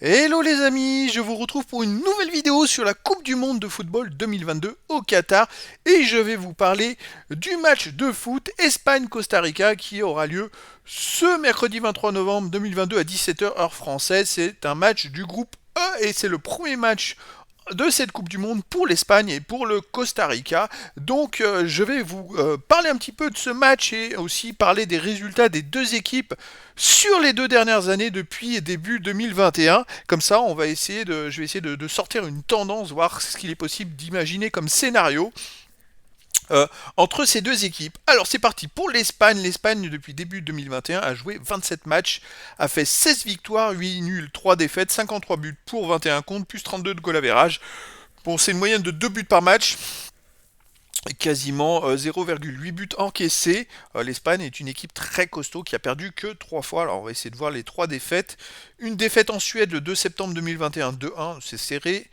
Hello les amis, je vous retrouve pour une nouvelle vidéo sur la Coupe du Monde de football 2022 au Qatar et je vais vous parler du match de foot Espagne-Costa Rica qui aura lieu ce mercredi 23 novembre 2022 à 17h heure française. C'est un match du groupe E et c'est le premier match de cette Coupe du Monde pour l'Espagne et pour le Costa Rica. Donc je vais vous parler un petit peu de ce match et aussi parler des résultats des deux équipes sur les deux dernières années depuis début 2021. Comme ça, je vais essayer de sortir une tendance, voir ce qu'il est possible d'imaginer comme scénario entre ces deux équipes. Alors c'est parti pour l'Espagne. L'Espagne depuis début 2021 a joué 27 matchs, a fait 16 victoires, 8 nuls, 3 défaites, 53 buts pour 21 comptes, plus 32 de goal average. Bon, c'est une moyenne de 2 buts par match, quasiment 0,8 buts encaissés. L'Espagne est une équipe très costaud qui a perdu que 3 fois. Alors on va essayer de voir les 3 défaites. Une défaite en Suède le 2 septembre 2021, 2-1, c'est serré.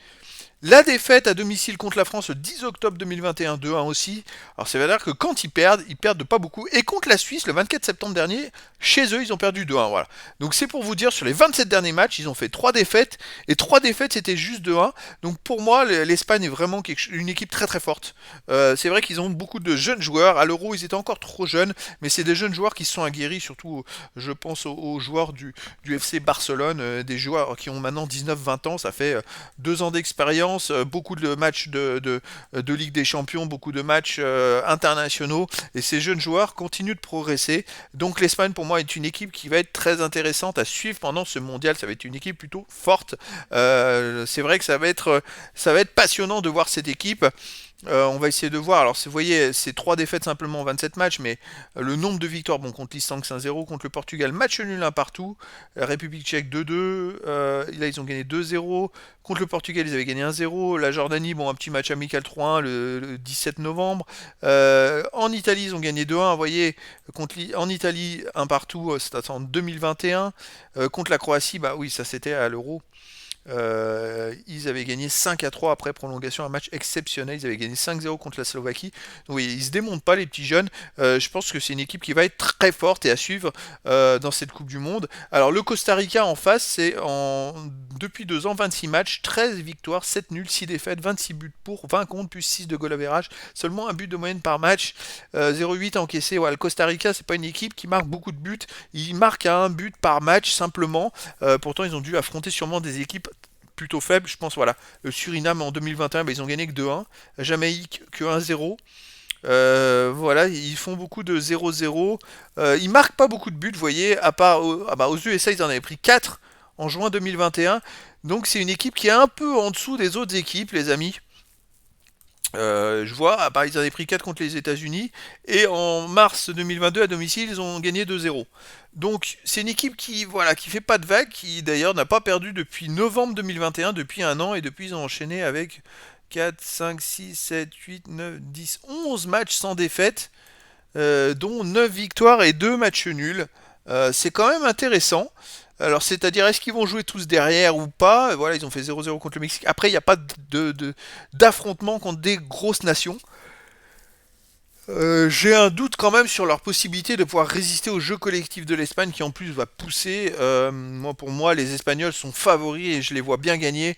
La défaite à domicile contre la France le 10 octobre 2021, 2-1 aussi. Alors ça veut dire que quand ils perdent de pas beaucoup. Et contre la Suisse, le 24 septembre dernier, chez eux, ils ont perdu 2-1. Voilà. Donc c'est pour vous dire, sur les 27 derniers matchs, ils ont fait 3 défaites. Et 3 défaites, c'était juste 2-1. Donc pour moi, l'Espagne est vraiment une équipe très très forte. C'est vrai qu'ils ont beaucoup de jeunes joueurs. À l'Euro, ils étaient encore trop jeunes. Mais c'est des jeunes joueurs qui se sont aguerris. Surtout, je pense aux joueurs du FC Barcelone. Des joueurs qui ont maintenant 19-20 ans. Ça fait 2 ans d'expérience, beaucoup de matchs de Ligue des Champions, beaucoup de matchs internationaux, et ces jeunes joueurs continuent de progresser. Donc l'Espagne, pour moi, est une équipe qui va être très intéressante à suivre pendant ce mondial. Ça va être une équipe plutôt forte. C'est vrai que ça va être passionnant de voir cette équipe. On va essayer de voir. Alors, vous voyez, c'est 3 défaites simplement en 27 matchs, mais le nombre de victoires, bon, contre l'Islande 5-0, contre le Portugal, match nul un partout, la République tchèque 2-2, là ils ont gagné 2-0, contre le Portugal ils avaient gagné 1-0, la Jordanie, bon, un petit match amical 3-1 le 17 novembre, en Italie ils ont gagné 2-1, vous voyez, en Italie un partout, c'était en 2021, contre la Croatie, bah oui, ça c'était à l'Euro. Ils avaient gagné 5-3 après prolongation, un match exceptionnel. Ils avaient gagné 5-0 contre la Slovaquie. Donc oui, ils se démontent pas les petits jeunes. Je pense que c'est une équipe qui va être très forte et à suivre dans cette Coupe du Monde. Alors le Costa Rica en face, depuis 2 ans, 26 matchs, 13 victoires, 7 nuls, 6 défaites, 26 buts pour, 20 contre, plus 6 de goal average. Seulement un but de moyenne par match, 0,8 encaissé. Ouais, le Costa Rica, c'est pas une équipe qui marque beaucoup de buts. Ils marquent un but par match simplement. Pourtant, ils ont dû affronter sûrement des équipes plutôt faible, je pense. Voilà, le Suriname en 2021, bah, ils ont gagné que 2-1, la Jamaïque que 1-0. Voilà, ils font beaucoup de 0-0. Ils marquent pas beaucoup de buts, vous voyez, à part aux USA, ils en avaient pris 4 en juin 2021. Donc c'est une équipe qui est un peu en dessous des autres équipes, les amis. Je vois, ils avaient pris 4 contre les États-Unis et en mars 2022 à domicile, ils ont gagné 2-0. Donc c'est une équipe qui voilà, qui fait pas de vagues, qui d'ailleurs n'a pas perdu depuis novembre 2021, depuis un an, et depuis ils ont enchaîné avec 4, 5, 6, 7, 8, 9, 10, 11 matchs sans défaite, dont 9 victoires et 2 matchs nuls. C'est quand même intéressant. Alors, c'est-à-dire, est-ce qu'ils vont jouer tous derrière ou pas? Voilà, ils ont fait 0-0 contre le Mexique. Après, il n'y a pas d'affrontement contre des grosses nations. J'ai un doute quand même sur leur possibilité de pouvoir résister au jeu collectif de l'Espagne qui en plus va pousser. Pour moi, les Espagnols sont favoris et je les vois bien gagner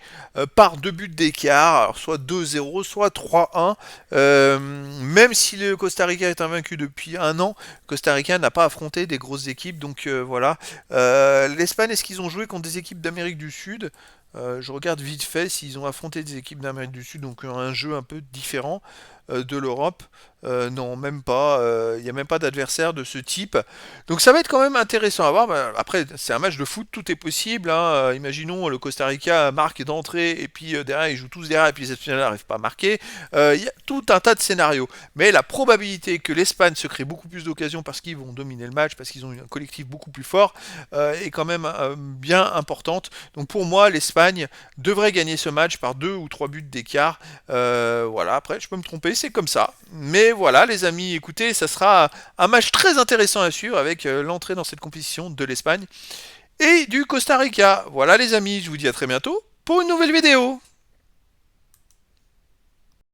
par 2 buts d'écart, alors soit 2-0, soit 3-1. Même si le Costa Rica est invaincu depuis un an, Costa Rica n'a pas affronté des grosses équipes, donc voilà. L'Espagne, est-ce qu'ils ont joué contre des équipes d'Amérique du Sud? Je regarde vite fait s'ils ont affronté des équipes d'Amérique du Sud, donc un jeu un peu différent de l'Europe. Non, même pas. Il n'y a même pas d'adversaire de ce type. Donc ça va être quand même intéressant à voir. Bah, après, c'est un match de foot, tout est possible, hein. Imaginons le Costa Rica marque d'entrée et puis derrière ils jouent tous derrière et puis les Espagnols n'arrivent pas à marquer. Il y a tout un tas de scénarios. Mais la probabilité que l'Espagne se crée beaucoup plus d'occasions parce qu'ils vont dominer le match, parce qu'ils ont un collectif beaucoup plus fort, est quand même bien importante. Donc pour moi, l'Espagne devrait gagner ce match par 2 ou 3 buts d'écart. Voilà, après je peux me tromper, c'est comme ça. Mais voilà les amis, écoutez, ça sera un match très intéressant à suivre avec l'entrée dans cette compétition de l'Espagne et du Costa Rica. Voilà les amis, je vous dis à très bientôt pour une nouvelle vidéo.